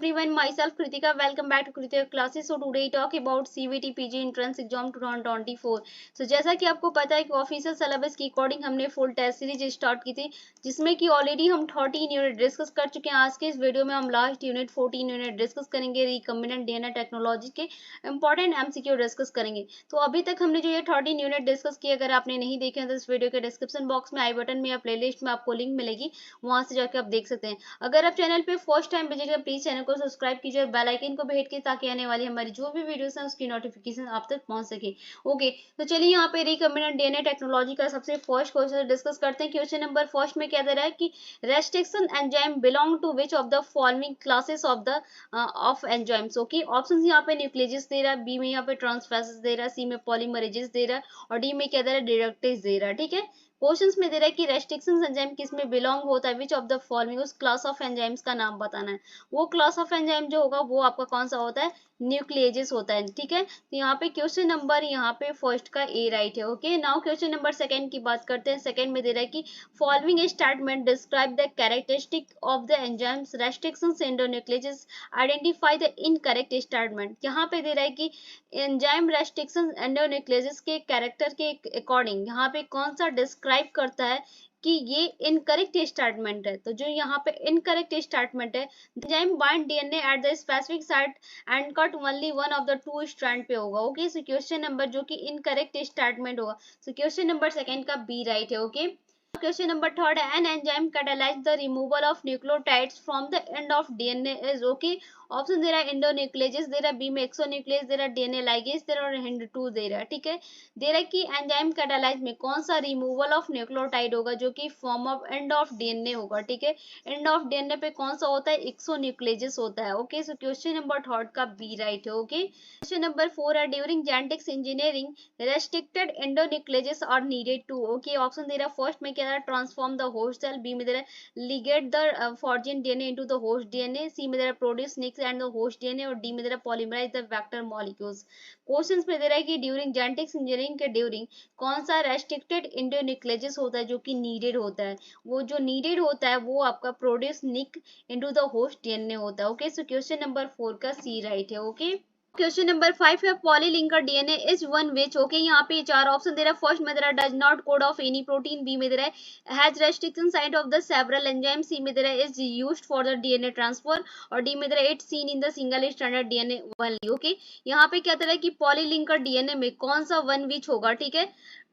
Everyone, myself Kritika. Welcome back to Kritika classes. So today talk about CVT PG Entrance Exam 2024. So जैसा कि आपको पता है कि ऑफिशियल सिलेबस की अकॉर्डिंग हमने फुल टेस्ट सीरीज स्टार्ट की थी, जिसमें कि ऑलरेडी हम 13 यूनिट डिस्कस कर चुके हैं। आज के इस वीडियो में हम लास्ट यूनिट 14 यूनिट डिस्कस करेंगे। रिकम्बिनेंट डीएनए टेक्नोलॉजी के इंपॉर्टेंट एमसीक्यू डिस्कस करेंगे। तो अभी तक हमने जो ये 13 यूनिट डिस्कस किए, अगर आपने नहीं देखे हैं तो इस वीडियो के डिस्क्रिप्शन बॉक्स में आई बटन में या प्ले लिस्ट में आपको लिंक मिलेगी, वहां से जाकर आप देख सकते हैं। अगर आप चैनल पे फर्स्ट टाइम विजिट करें, प्लीज चैनल को सब्सक्राइब कीजिए और बेल आइकन को भी हिट कीजिए ताकि आने वाली हमारी जो भी वीडियोस हैं उसकी नोटिफिकेशन आप तक पहुंच सके। ओके, तो चलिए यहाँ पे रिकम्बिनेंट डीएनए टेक्नोलॉजी का सबसे फर्स्ट क्वेश्चन डिस्कस करते हैं। क्वेश्चन नंबर फर्स्ट में क्या दे रहा है कि restriction enzyme belong to which of the following classes of the of enzymes. Okay, option यहाँ पे न्यूक्लियस दे रहा है, बी में यहाँ पे ट्रांसफेरेज दे रहा है, सी में पॉलीमरेजेस दे रहा है और डी में क्या दे रहा है, डिडक्टेज दे रहा है। ठीक है, क्वेश्चंस में दे रहा है कि रेस्ट्रिक्शन एंजाइम किस में बिलोंग होता है, विच ऑफ द फॉलोइंग, उस क्लास ऑफ एंजाइम्स का नाम बताना है। वो क्लास ऑफ एंजाइम जो होगा वो आपका कौन सा होता है, न्यूक्लिएजेस होता है। ठीक है, तो यहाँ पे क्वेश्चन नंबर यहाँ पे फर्स्ट का ए राइट है। Okay, now question number second की बात करते हैं। सेकंड में दे रहा है कि following statement describe the characteristic of the enzymes restrictions endonucleases, identify the incorrect statement. यहाँ पे दे रहा है कि एंजाइम रेस्ट्रिक्शन एंडोन्यूक्लिएजेस के कैरेक्टर के अकॉर्डिंग यहाँ पे कौन सा डिस्क्राइब करता है कि ये इनकरेक्ट स्टेटमेंट है। तो जो यहाँ पे इनकरेक्ट स्टेटमेंट है, enzyme bind DNA at the specific site and cut only one of the two strand पे होगा। ओके, सो क्वेश्चन नंबर जो कि इनकरेक्ट स्टेटमेंट होगा, सो क्वेश्चन नंबर सेकंड का बी राइट है। ओके, क्वेश्चन नंबर थर्ड है an enzyme catalyze the removal of nucleotides from the end of DNA is. Okay, option दे रहा है इंडोन्यूक्लियेजेस दे रहा है, बी में एक्सोन्यूक्लियस दे रहा है, डीएनए लाइगेज दे रहा है और हिंड2 दे रहा है। ठीक है, दे रहा है कि एंजाइम कैटालाइज में कौन सा रिमूवल ऑफ न्यूक्लियोटाइड होगा जो कि form of and of DNA होगा। ठीक है, एंड ऑफ डीएनए पे कौन सा होता है, एक्सोन्यूक्लियस होता है। Okay, so question number third का बी राइट है। ओके, क्वेश्चन नंबर फोर है during genetics engineering restricted endonuclease are needed to. Okay, option दे रहा है फर्स्ट में क्या दे रहा है, transform the host cell, B में दे रहा है ligate the foreign DNA into the host DNA, C में दे रहा है produce nicks and the host DNA और डी में दे रहा है polymerize the vector molecules. Questions में दे रहा है कि ड्यूरिंग जेनेटिक्स इंजीनियरिंग के ड्यूरिंग कौन सा रेस्ट्रिक्टेड एंडोन्यूक्लियस होता है जो कि नीडेड होता है। वो जो नीडेड होता है वो आपका produce nick into the host DNA होता है। ओके, सो क्वेश्चन नंबर 4 का सी राइट है। ओके, क्वेश्चन नंबर 5 है polylinker DNA is one which. Okay, यहाँ पे चार ऑप्शन दे रहा है। फर्स्ट में दे रहा है does not code of any protein, B में दे रहा है has restriction site of the several enzyme, C में दे रहा है is used for the DNA transfer और डी में दे रहा है it's seen in the single standard DNA only. Okay, यहाँ पे क्या दे रहा है कि पॉलीलिंकर डीएनए में कौन सा वन विच होगा। ठीक है,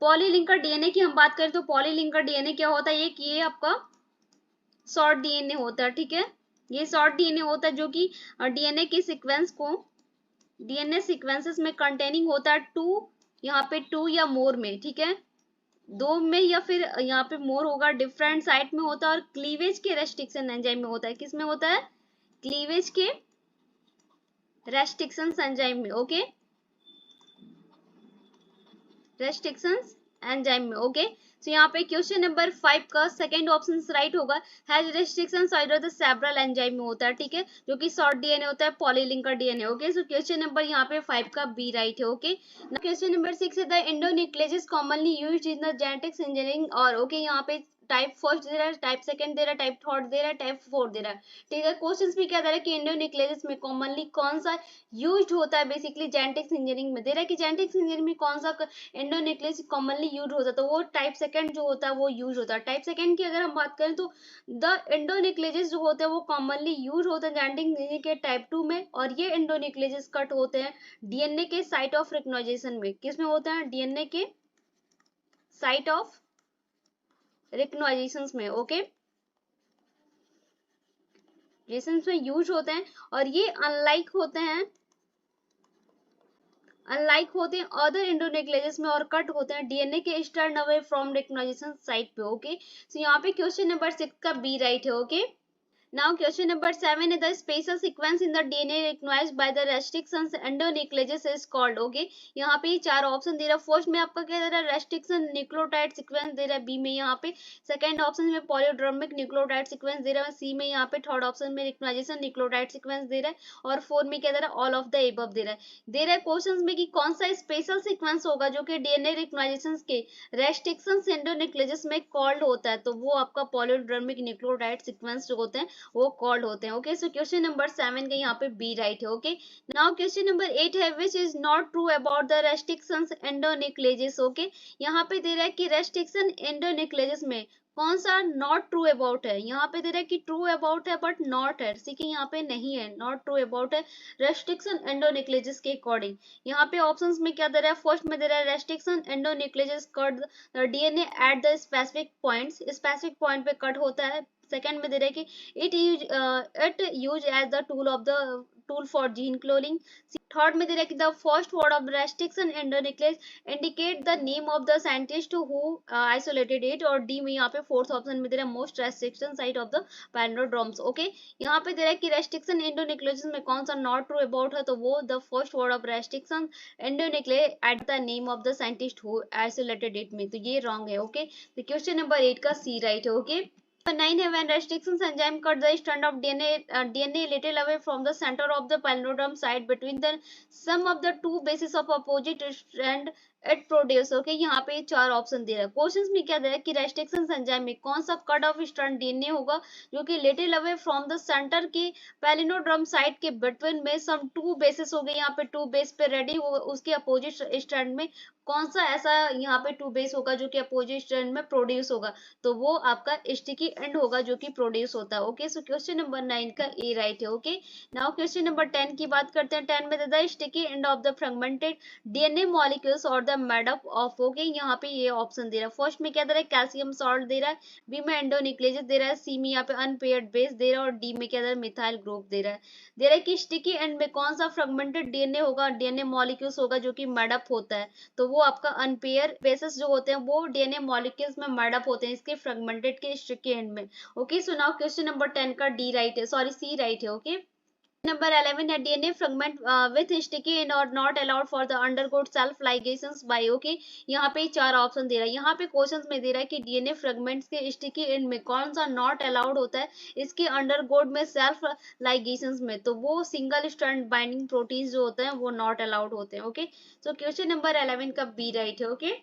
पॉलीलिंकर डीएनए की हम बात करें तो पॉलीलिंकर डीएनए क्या होता है, ये आपका शॉर्ट डीएनए होता है। ठीक है, ये शॉर्ट डीएनए होता है जो कि डीएनए के सीक्वेंस को डीएनए सीक्वेंसेस में कंटेनिंग होता है टू, यहाँ पे टू या मोर में। ठीक है, दो में या फिर यहाँ पे मोर होगा, डिफरेंट साइट में होता है और क्लीवेज के रेस्ट्रिक्शन एंजाइम में होता है। किस में होता है, क्लीवेज के रेस्ट्रिक्शन एंजाइम में। ओके, रेस्ट्रिक्शंस एंजाइम में। ओके, तो यहाँ पे क्वेश्चन नंबर 5 का सेकंड ऑप्शन राइट होगा, has restriction side of the several enzyme में होता है। ठीक है, जो कि शॉर्ट डीएनए होता है, polylinker DNA. Okay, so question number यहाँ पे 5 का बी राइट है। ओके, क्वेश्चन नंबर 6 है the endonuclease commonly used in the genetics engineering और। ओके, यहाँ पे टाइप फर्स्ट दे रहा है, टाइप सेकंड दे रहा है, टाइप थर्ड दे रहा है, टाइप फोर्थ दे रहा है। ठीक है, क्वेश्चंस भी क्या दे रहा है कि एंडोन्यूक्लियस में कॉमनली कौन सा यूज्ड होता है, बेसिकली जेनेटिक्स इंजीनियरिंग में दे रहा है कि जेनेटिक्स इंजीनियरिंग में कौन सा एंडोन्यूक्लियस कॉमनली यूज होता है, तो वो टाइप सेकंड जो होता है वो यूज होता है। टाइप सेकंड की अगर हम बात करें तो द एंडोन्यूक्लियस जो होते हैं वो कॉमनली यूज होते हैं जेनेटिक इंजीनियरिंग के टाइप 2 में, और ये एंडोन्यूक्लियस कट होते हैं डीएनए के साइट ऑफ रिकग्नाइजेशन में। किस में होते हैं, डीएनए के साइट ऑफ रिकग्नाइजेशन में। ओके, में यूज होते हैं और ये अनलाइक होते हैं अदर एंडोन्यूक्लियस में और कट होते हैं डीएनए के stern away from recognisation site पे। ओके, सो यहाँ पे क्वेश्चन नंबर 6 का बी राइट है। Okay, now question number 7 is the special sequence in the DNA recognized by the restrictions endonucleases is called। okay, यहाँ पे चार ऑप्शन दे रहा है। फर्स्ट में आपका क्या दे रहा है, रेस्ट्रिक्शन न्यूक्लियोटाइड सीक्वेंस दे रहा है, बी में यहाँ पे सेकंड ऑप्शन में पॉलीड्रोमिक न्यूक्लियोटाइड सीक्वेंस दे रहा है, सी में यहाँ पे थर्ड ऑप्शन में रिकग्नाइजेशन न्यूक्लियोटाइड सीक्वेंस दे रहा है और फोर्थ में क्या दे रहा है, ऑल ऑफ द एबव दे रहा है क्वेश्चन में कि कौन सा स्पेशल सीक्वेंस होगा जो कि डीएनए रिकग्नाइजेशन के रेस्ट्रिक्शन एंडोन्यूक्लियस में कॉल्ड होता है, तो वो आपका पॉलीड्रोमिक न्यूक्लियोटाइड सीक्वेंस जो होते हैं वो कॉल्ड होते हैं। ओके, सो क्वेश्चन नंबर 7 का यहाँ पे बी राइट है। ओके, नाउ क्वेश्चन नंबर 8 है which is not true about the restrictions endonuclease. Okay, यहाँ पे दे रहा है कि रेस्ट्रिक्शन एंडोन्यूक्लियस में कौन सा नॉट ट्रू अबाउट है। यहाँ पे दे रहा है कि ट्रू अबाउट है बट नॉट है, देखिए यहाँ पे नहीं है, नॉट ट्रू अबाउट है रेस्ट्रिक्शन एंडोन्यूक्लियस के अकॉर्डिंग। यहाँ पे ऑप्शंस में क्या दे रहा है, फर्स्ट में दे रहा है restriction endonuclease cut DNA at the specific points, specific point पे कट होता है। सेकंड में दे रहा है कि it use as the tool of the tool for gene cloning. Third में दे रहा है कि the first word of restriction endonuclease indicate the name of the scientist who isolated it. और डी में यहाँ पे फोर्थ ऑप्शन में दे रहा है most restriction site of the palindromes. Okay, यहाँ पे दे रहा है कि रेस्ट्रिक्शन एंडोन्यूक्लियोसिस में कौन सा नॉट ट्रू अबाउट है, तो वो the first word of restriction endonuclease at the name of the scientist who isolated it में, तो ये रॉन्ग है। ओके, तो क्वेश्चन नंबर 8 का सी राइट है। ओके, 9 है when restrictions enzyme cut the strand of DNA little away from the center of the palindrome site between the sum of the two bases of opposite strand it produce। Okay, यहाँ पे चार option दे रहा है। Questions में क्या दे रहा है कि रेस्ट्रिक्शन एंजाइम में कौन सा कट ऑफ स्ट्रैंड डीएनए होगा जो कि little away from the centre के पैलिनोड्रम साइट के बिटवीन में सम टू बेसेस हो गए, यहाँ पे टू बेस पे रेडी हो, उसके अपोजिट स्ट्रैंड में कौन सा ऐसा यहाँ पे टू बेस होगा जो कि अपोजिट स्ट्रैंड में प्रोड्यूस होगा, तो वो आपका स्टिकी एंड होगा जो कि प्रोड्यूस होता है। ओके, सो क्वेश्चन नंबर 9 का ए राइट है। ओके, नाउ क्वेश्चन नंबर 10 की बात करते हैं। 10 में the sticky end of the fragmented DNA molecules और the made up of. Okay, यहाँ पे ये ऑप्शन दे रहा है। फर्स्ट में क्या दे रहा है, कैल्शियम सॉल्ट दे रहा है। बी में एंडोन्यूक्लियस दे रहा है। सी में यहाँ पे अनपेयर्ड बेस दे रहा है। और डी में क्या दे रहा है, मिथाइल ग्रुप दे रहा है। दे रहा है कि स्टिकी एंड में कौन सा फ्रेगमेंटेड डीएनए होगा, डीएनए मॉलिक्यूल्स होगा जो कि मेड अप होता है, तो वो आपका अनपेयर बेसेस जो होते हैं वो डीएनए मॉलिक्यूल्स में मेड अप होते हैं इसके फ्रेगमेंटेड के स्टिकी एंड में। Okay, so now question number 10 का डी राइट है, सॉरी सी राइट है। ओके, नंबर 11 है DNA fragment with sticky end और not allowed for the undergo self ligations by. Okay, यहाँ पे चार ऑप्शन दे रहा है। यहाँ पे क्वेश्चंस में दे रहा है कि डीएनए फ्रेगमेंट्स के स्टिकी एंड में कौन सा नॉट अलाउड होता है इसके अंडरगोड में सेल्फ लाइगेशंस में, तो वो सिंगल स्ट्रैंड बाइंडिंग प्रोटीन्स जो होते हैं वो नॉट अलाउड होते हैं। ओके, सो क्वेश्चन नंबर 11 का बी राइट है। ओके,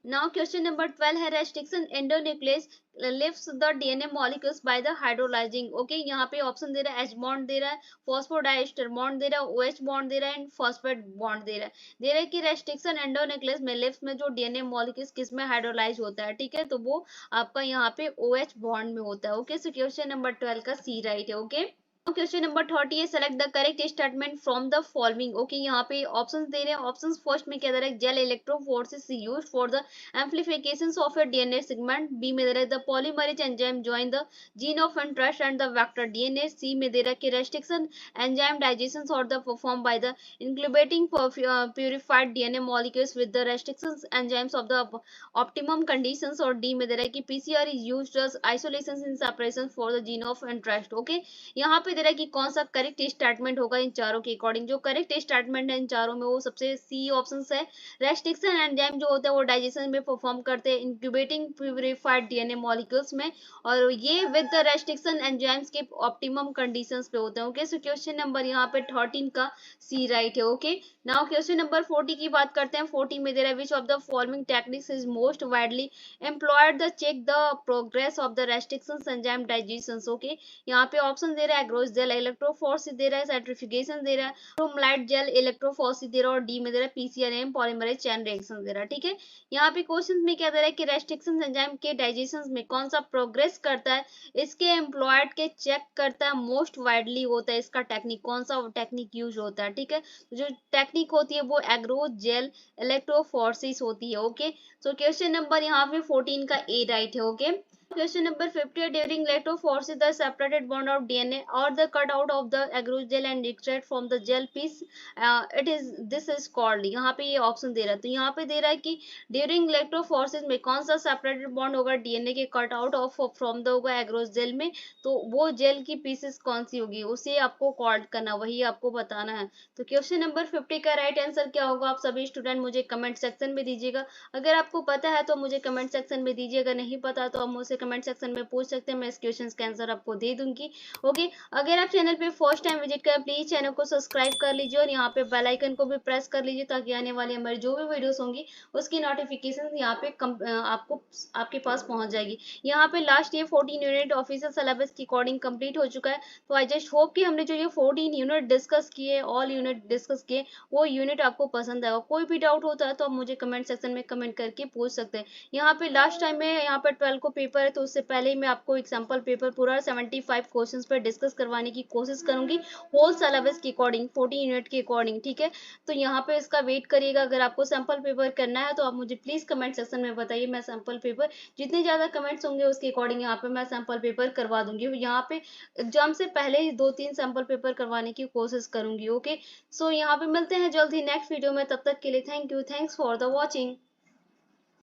नाउ क्वेश्चन नंबर 12 है restriction endonuclease lifts the DNA molecules by the hydrolysing. Okay, यहाँ पे ऑप्शन दे रहा है एच बॉन्ड दे रहा है, फॉस्फोडाइस्टर बॉन्ड दे रहा है, ओएच बॉन्ड दे रहा है एंड फॉस्फेट बॉन्ड दे रहा है। दे रहा है कि रेस्ट्रिक्शन एंडोन्यूक्लियस में लिफ्ट में जो डीएनए मॉलिक्यूल्स किस में हाइड्रोलाइज होता है, ठीक है, तो वो आपका यहाँ पे ओएच बॉन्ड में होता है। ओके, सो क्वेश्चन नंबर 12 का सी राइट है। ओके, क्वेश्चन नंबर 30 है select the correct statement from the following. Okay, यहाँ पे ऑप्शंस दे रहे हैं। ऑप्शंस फर्स्ट में क्या दे रहा है, gel electrophoresis used for the amplification of a DNA segment. B में दे रहा है the polymerase enzyme join the gene of interest and the vector DNA. C में दे रहा है कि रेस्ट्रिक्शन एंजाइम डाइजेशन और the perform by the incubating purified DNA molecules with the restriction enzymes of the optimum conditions. और D में दे रहा है कि PCR is used as isolation in separation for the gene of interest. Okay, यहाँ पे दे रहा है कि कौन सा करेक्ट स्टेटमेंट होगा इन चारों के अकॉर्डिंग। जो करेक्ट स्टेटमेंट है इन चारों में वो सबसे सी ऑप्शन है। रेस्ट्रिक्शन एंजाइम जो होता है वो डाइजेशन में परफॉर्म करते हैं इंक्यूबेटिंग प्यूरिफाइड डीएनए मॉलिक्यूल्स में, और ये विद द रेस्ट्रिक्शन एंजाइम्स के ऑप्टिमम कंडीशंस पे होते हैं। ओके, सो क्वेश्चन नंबर यहाँ पे 13 का सी राइट है। ओके, नाउ क्वेश्चन नंबर 40 की बात करते हैं। 40 में दे रहा है which of the following techniques is most widely employed the check the progress of the restriction enzyme digestion. Okay, यहाँ पे ऑप्शन दे रहा है एग्रोस जेल इलेक्ट्रोफोरेसिस दे रहा है, सेंट्रीफ्यूगेशन दे रहा है, ब्रोमलाइट जेल इलेक्ट्रोफोरेसिस दे रहा है, और डी में दे रहा है पीसीआरएम पॉलीमरेज चेन रिएक्शन दे रहा है। ठीक है, यहाँ पे क्वेश्चन में क्या दे रहा है कि रेस्ट्रिक्शन एंजाइम के डाइजेशन में कौन सा प्रोग्रेस करता है इसके एम्प्लॉयड के चेक करता है मोस्ट वाइडली होता है इसका टेक्निक, कौन सा टेक्निक यूज होता है। ठीक है, जो टेक्निक होती है वो एग्रो जेल इलेक्ट्रोफोरेसिस होती है। ओके, सो क्वेश्चन नंबर यहाँ पे 14 का ए राइट है। Okay, question number 50 during electrophoresis the separated bond of DNA or the cut out of the agarose gel and extract from the gel piece it is this is called। यहाँ पे ये option दे रहा है, तो यहाँ पे दे रहा है कि ड्यूरिंग इलेक्ट्रोफोरेसिस में कौन सा सेपरेटेड बॉन्ड होगा डीएनए के cut out of from the होगा एग्रोस जेल में, तो वो जेल की पीसेस कौन सी होगी उसे आपको कॉल्ड करना, वही आपको बताना है। तो क्वेश्चन नंबर 50 का राइट आंसर क्या होगा आप सभी स्टूडेंट मुझे कमेंट सेक्शन में दीजिएगा। अगर आपको पता है तो मुझे कमेंट सेक्शन में दीजिए, अगर नहीं पता तो आप मुझसे कमेंट सेक्शन में पूछ सकते हैं, मैं इस क्वेश्चन का आंसर आपको दे दूंगी। ओके, अगर आप चैनल पे फर्स्ट टाइम विजिट करें प्लीज चैनल को सब्सक्राइब कर लीजिए और यहाँ पे बेल आइकन को भी प्रेस कर लीजिए ताकि आने वाली हमारी जो भी वीडियोस होंगी उसकी नोटिफिकेशन यहाँ पे आपको आपके पास पहुंच जाएगी। यहाँ पे लास्ट ये 14 यूनिट ऑफिशियल सिलेबस की अकॉर्डिंग कंप्लीट हो चुका है। तो आई जस्ट होप कि हमने जो ये 14 यूनिट डिस्कस किए, ऑल यूनिट डिस्कस किए, वो यूनिट आपको पसंद आएगा। कोई भी डाउट होता है तो आप मुझे कमेंट सेक्शन में कमेंट करके पूछ सकते हैं। यहाँ पे लास्ट टाइम में यहाँ पे 12 को पेपर है तो उससे पहले ही मैं आपको एग्जाम्पल पेपर पूरा 75 क्वेश्चन पर डिस्कस करवाने की कोशिश करूंगी होल सिलेबस के अकॉर्डिंग, 14 यूनिट के अकॉर्डिंग, ठीक है। तो यहाँ पे इसका वेट करिएगा। अगर आपको सैंपल पेपर करना है तो आप मुझे प्लीज कमेंट सेक्शन में बताइए, मैं सैंपल पेपर जितने ज्यादा कमेंट्स होंगे उसके अकॉर्डिंग यहाँ पे मैं सैंपल पेपर करवा दूंगी। यहाँ पे एग्जाम से पहले ही 2-3 सैंपल पेपर करवाने की कोशिश करूंगी। ओके, सो यहाँ पे मिलते हैं जल्द ही नेक्स्ट वीडियो में, तब तक के लिए thank you, thanks for the watching.